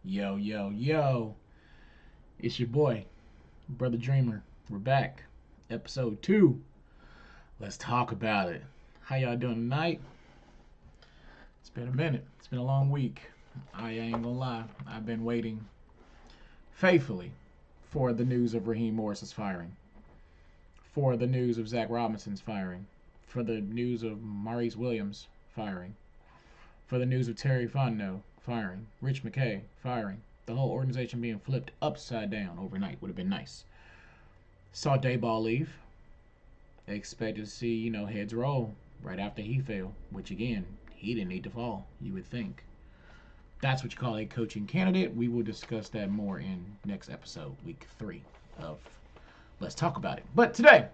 Yo, yo, yo. It's your boy, Brother Dreamer. We're back. Episode 2. Let's talk about it. How y'all doing tonight? It's been a minute. It's been a long week. I ain't gonna lie. I've been waiting faithfully for the news of Raheem Morris's firing, for the news of Zach Robinson's firing, for the news of Maurice Williams firing, for the news of Terry Fontenot firing, Rich McKay firing. The whole organization being flipped upside down overnight would have been nice. Saw Dayball leave. Expected to see, heads roll right after he fell, which again, he didn't need to fall, you would think. That's what you call a coaching candidate. We will discuss that more in next episode, week 3 of Let's Talk About It. But today,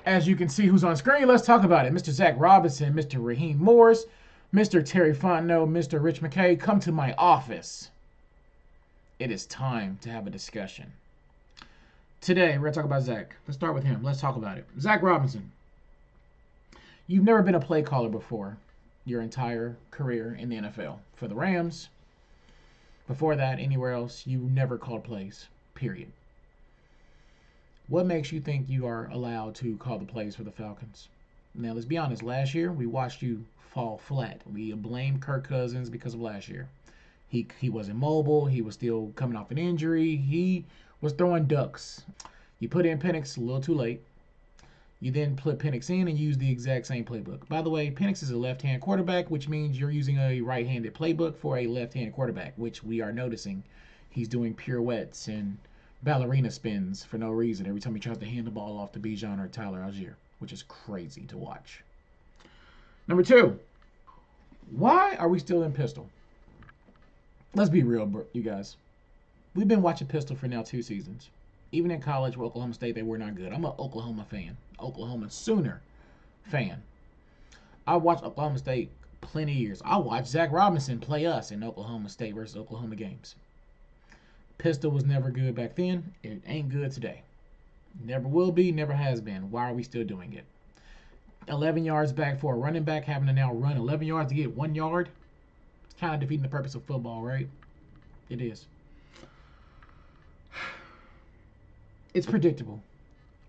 as you can see who's on screen, let's talk about it. Mr. Zach Robinson, Mr. Raheem Morris, Mr. Terry Fontenot, Mr. Rich McKay, come to my office. It is time to have a discussion. Today, we're going to talk about Zach. Let's start with him. Let's talk about it. Zach Robinson. You've never been a play caller before your entire career in the NFL. For the Rams, before that, anywhere else, you never called plays, period. What makes you think you are allowed to call the plays for the Falcons? Now, let's be honest. Last year, we watched you fall flat. We blamed Kirk Cousins because of last year. He wasn't mobile. He was still coming off an injury. He was throwing ducks. You put in Penix a little too late. You then put Penix in and use the exact same playbook. By the way, Penix is a left-hand quarterback, which means you're using a right-handed playbook for a left-hand quarterback, which we are noticing. He's doing pirouettes and ballerina spins for no reason every time he tries to hand the ball off to Bijan or Tyler Algier, which is crazy to watch. Number 2, why are we still in pistol? Let's be real, you guys. We've been watching pistol for now 2 seasons. Even in college with Oklahoma State, they were not good. I'm an Oklahoma fan. Oklahoma Sooner fan. I watched Oklahoma State plenty of years. I watched Zach Robinson play us in Oklahoma State versus Oklahoma games. Pistol was never good back then. It ain't good today. Never will be, never has been. Why are we still doing it? 11 yards back for a running back, having to now run 11 yards to get 1 yard. It's kind of defeating the purpose of football, right? It is. It's predictable.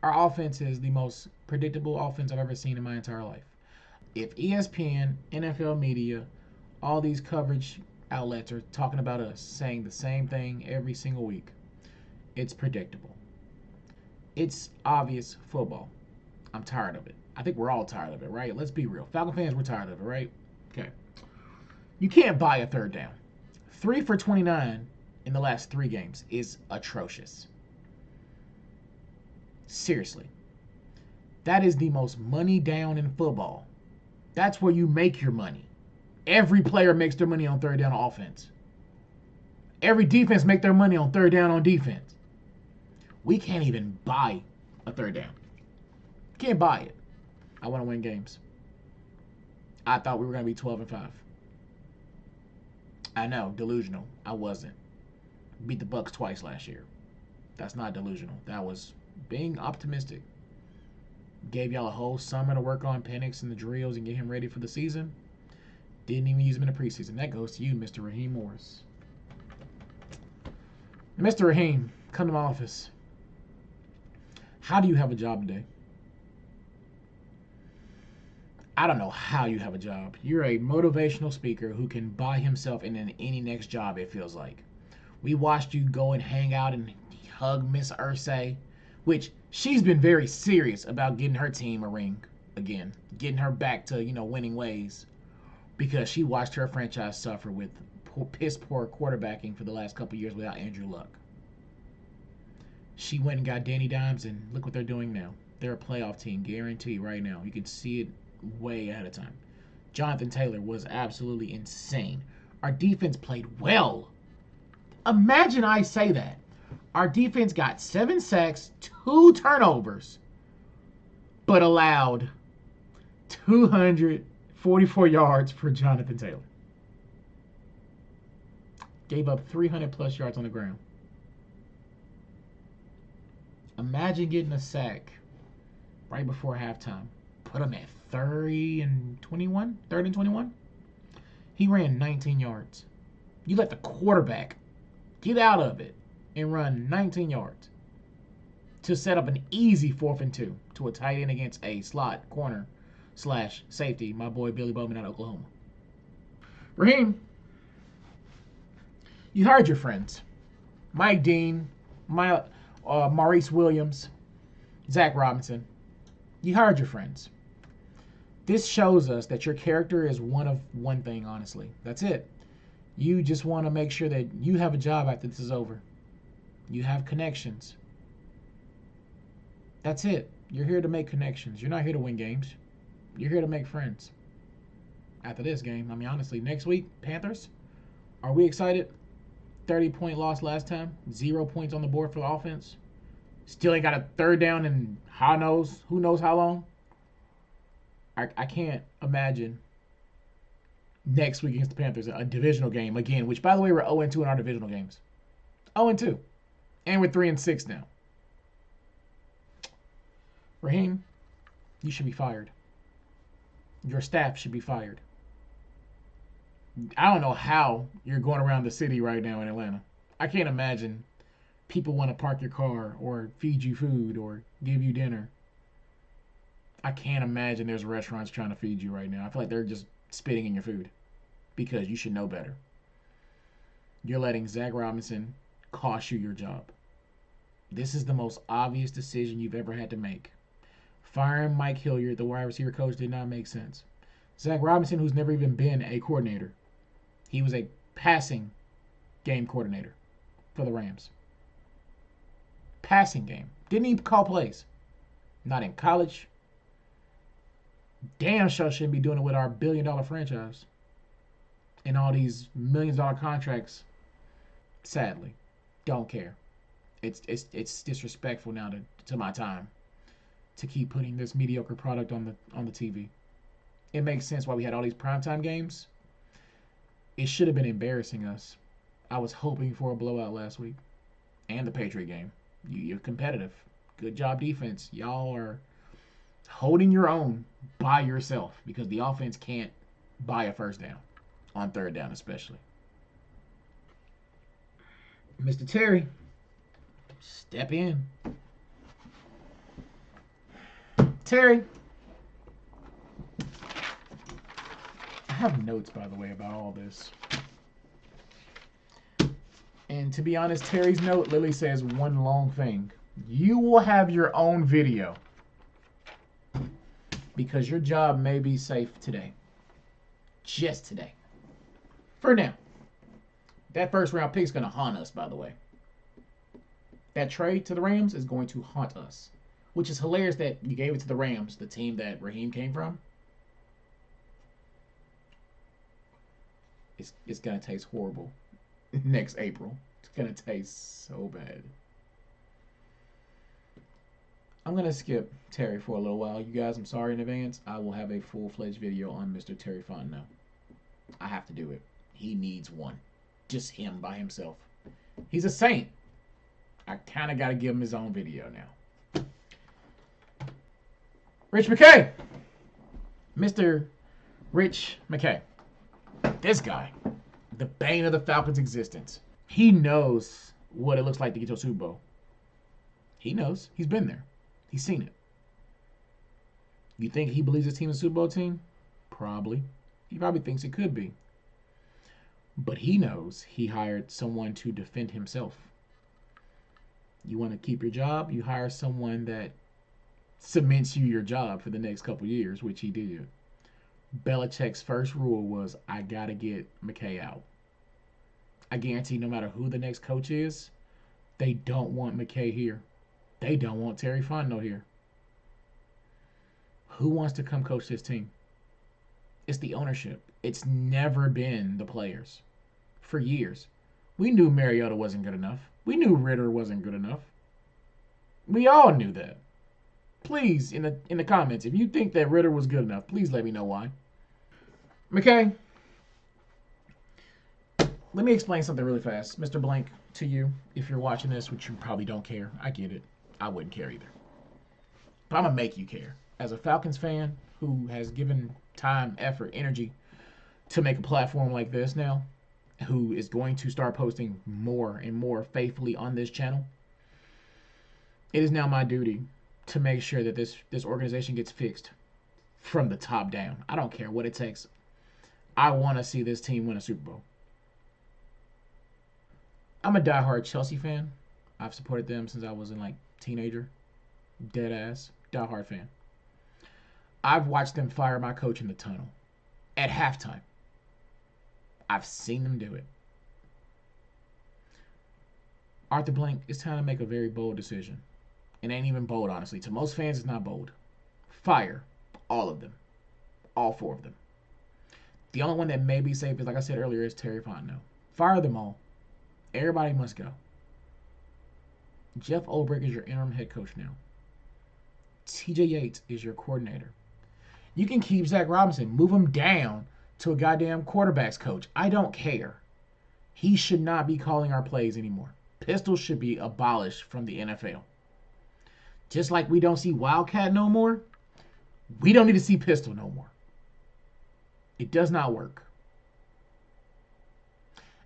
Our offense is the most predictable offense I've ever seen in my entire life. If ESPN, NFL media, all these coverage outlets are talking about us, saying the same thing every single week, it's predictable. It's obvious football. I'm tired of it. I think we're all tired of it, right? Let's be real. Falcon fans, we're tired of it, right? Okay. You can't buy a third down. 3 for 29 in the last 3 games is atrocious. Seriously. That is the most money down in football. That's where you make your money. Every player makes their money on third down on offense. Every defense makes their money on third down on defense. We can't even buy a third down. Can't buy it. I want to win games. I thought we were going to be 12-5. I know, delusional. I wasn't. Beat the Bucks twice last year. That's not delusional. That was being optimistic. Gave y'all a whole summer to work on Penix and the drills and get him ready for the season. Didn't even use him in the preseason. That goes to you, Mr. Raheem Morris. Mr. Raheem, come to my office. How do you have a job today? I don't know how you have a job. You're a motivational speaker who can buy himself in any next job, it feels like. We watched you go and hang out and hug Miss Irsay, which she's been very serious about getting her team a ring again, getting her back to, winning ways, because she watched her franchise suffer with piss poor quarterbacking for the last couple years without Andrew Luck. She went and got Danny Dimes, and look what they're doing now. They're a playoff team, guaranteed right now. You can see it way ahead of time. Jonathan Taylor was absolutely insane. Our defense played well. Imagine I say that. Our defense got 7 sacks, 2 turnovers, but allowed 244 yards for Jonathan Taylor. Gave up 300 plus yards on the ground. Imagine getting a sack right before halftime. Put him at 3rd and 21. He ran 19 yards. You let the quarterback Get out of it and run 19 yards to set up an easy 4th and 2 to a tight end against a slot corner slash safety, my boy Billy Bowman out of Oklahoma. Raheem, you hired your friends. Mike Dean, Maurice Williams, Zach Robinson. You hired your friends. This shows us that your character is one thing, honestly. That's it. You just want to make sure that you have a job after this is over. You have connections. That's it. You're here to make connections. You're not here to win games. You're here to make friends. After this game, I mean, honestly, next week, Panthers, are we excited? 30-point loss last time. 0 points on the board for the offense. Still ain't got a 3rd down in who knows how long. I can't imagine next week against the Panthers, a divisional game again, which, by the way, we're 0-2 in our divisional games. 0-2. And we're 3-6 now. Raheem, you should be fired. Your staff should be fired. I don't know how you're going around the city right now in Atlanta. I can't imagine people want to park your car or feed you food or give you dinner. I can't imagine there's restaurants trying to feed you right now. I feel like they're just spitting in your food because you should know better. You're letting Zach Robinson cost you your job. This is the most obvious decision you've ever had to make. Firing Mike Hilliard, the wide receiver coach, did not make sense. Zach Robinson, who's never even been a coordinator, he was a passing game coordinator for the Rams. Passing game. Didn't even call plays. Not in college. Damn sure shouldn't be doing it with our billion-dollar franchise and all these million-dollar contracts. Sadly, don't care. It's disrespectful now to my time to keep putting this mediocre product on the TV. It makes sense why we had all these primetime games. It should have been embarrassing us. I was hoping for a blowout last week, and the Patriot game. You're competitive. Good job, defense. Y'all are holding your own by yourself because the offense can't buy a 1st down on 3rd down, especially. Mr. Terry, step in. Terry, I have notes, by the way, about all this. And to be honest, Terry's note literally says one long thing. You will have your own video because your job may be safe today. Just today. For now. That 1st round pick is going to haunt us, by the way. That trade to the Rams is going to haunt us. Which is hilarious that you gave it to the Rams, the team that Raheem came from. It's going to taste horrible next April. It's going to taste so bad. I'm going to skip Terry for a little while. You guys, I'm sorry in advance. I will have a full-fledged video on Mr. Terry Fontenot. I have to do it. He needs one. Just him by himself. He's a saint. I kind of got to give him his own video now. Rich McKay. Mr. Rich McKay. This guy. The bane of the Falcons' existence. He knows what it looks like to get to a Super Bowl. He knows. He's been there. He's seen it. You think he believes his team is a Super Bowl team? Probably. He probably thinks it could be. But he knows he hired someone to defend himself. You want to keep your job? You hire someone that cements you your job for the next couple years, which he did. Belichick's first rule was, I got to get McKay out. I guarantee no matter who the next coach is, they don't want McKay here. They don't want Terry Fontenot here. Who wants to come coach this team? It's the ownership. It's never been the players. For years. We knew Mariota wasn't good enough. We knew Ritter wasn't good enough. We all knew that. Please, in the comments, if you think that Ritter was good enough, please let me know why. McKay, let me explain something really fast. Mr. Blank, to you, if you're watching this, which you probably don't care. I get it. I wouldn't care either. But I'm going to make you care. As a Falcons fan who has given time, effort, energy to make a platform like this now, who is going to start posting more and more faithfully on this channel, it is now my duty to make sure that this organization gets fixed from the top down. I don't care what it takes. I want to see this team win a Super Bowl. I'm a diehard Chelsea fan. I've supported them since I was in teenager. Dead ass. Diehard fan. I've watched them fire my coach in the tunnel at halftime. I've seen them do it. Arthur Blank, it's time to make a very bold decision. It ain't even bold, honestly. To most fans, it's not bold. Fire all of them. All 4 of them. The only one that may be safe, is, like I said earlier, is Terry Fontenot. Fire them all. Everybody must go. Jeff Ulbrich is your interim head coach now. TJ Yates is your coordinator. You can keep Zach Robinson. Move him down to a goddamn quarterback's coach. I don't care. He should not be calling our plays anymore. Pistols should be abolished from the NFL. Just like we don't see Wildcat no more, we don't need to see Pistol no more. It does not work.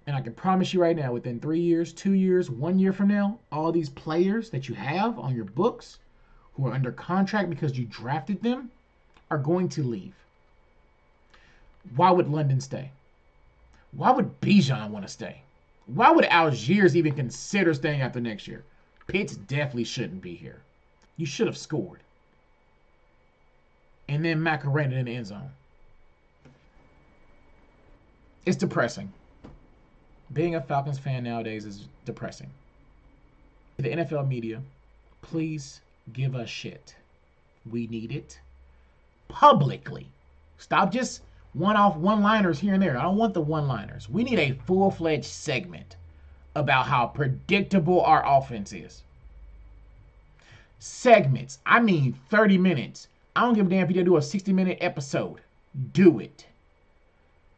And I can promise you right now, within 3 years, 2 years, 1 year from now, all these players that you have on your books who are under contract because you drafted them are going to leave. Why would London stay? Why would Bijan want to stay? Why would Algiers even consider staying after next year? Pitts definitely shouldn't be here. You should have scored. And then Macarena in the end zone. It's depressing. Being a Falcons fan nowadays is depressing. The NFL media, please give us shit. We need it publicly. Stop just one-off one-liners here and there. I don't want the one-liners. We need a full-fledged segment about how predictable our offense is. Segments. I mean 30 minutes. I don't give a damn if you do a 60-minute episode. Do it.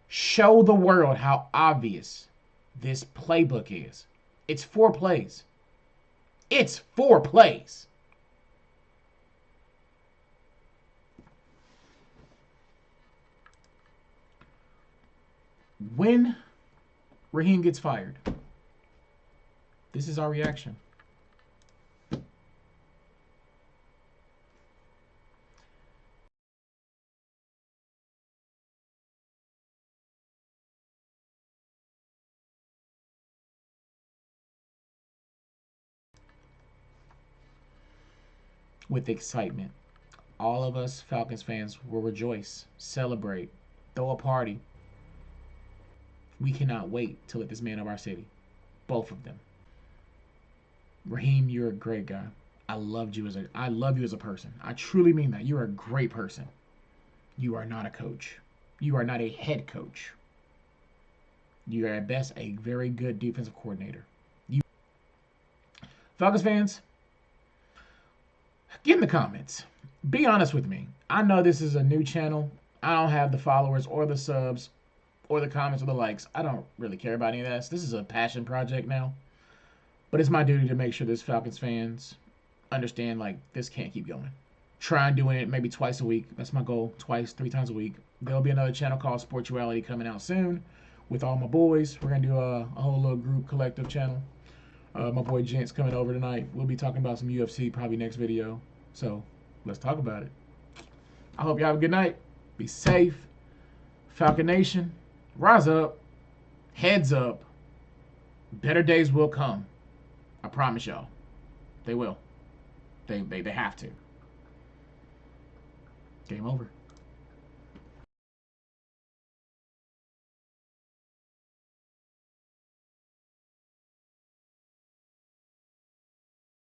Show the world how obvious this playbook is. It's 4 plays. It's 4 plays. When Raheem gets fired, this is our reaction. With excitement. All of us Falcons fans will rejoice, celebrate, throw a party. We cannot wait to let this man of our city. Both of them. Raheem, you're a great guy. I love you as a person. I truly mean that. You're a great person. You are not a coach. You are not a head coach. You are at best a very good defensive coordinator. Falcons fans, get in the comments. Be honest with me. I know this is a new channel. I don't have the followers or the subs or the comments or the likes. I don't really care about any of that. This is a passion project now. But it's my duty to make sure this Falcons fans understand, this can't keep going. Try and doing it maybe twice a week. That's my goal. 3 times a week. There'll be another channel called Sportuality coming out soon with all my boys. We're going to do a whole little group collective channel. My boy Gent's coming over tonight. We'll be talking about some UFC probably next video. So let's talk about it. I hope you have a good night. Be safe. Falcon Nation, rise up. Heads up. Better days will come. I promise y'all. They will. They have to. Game over.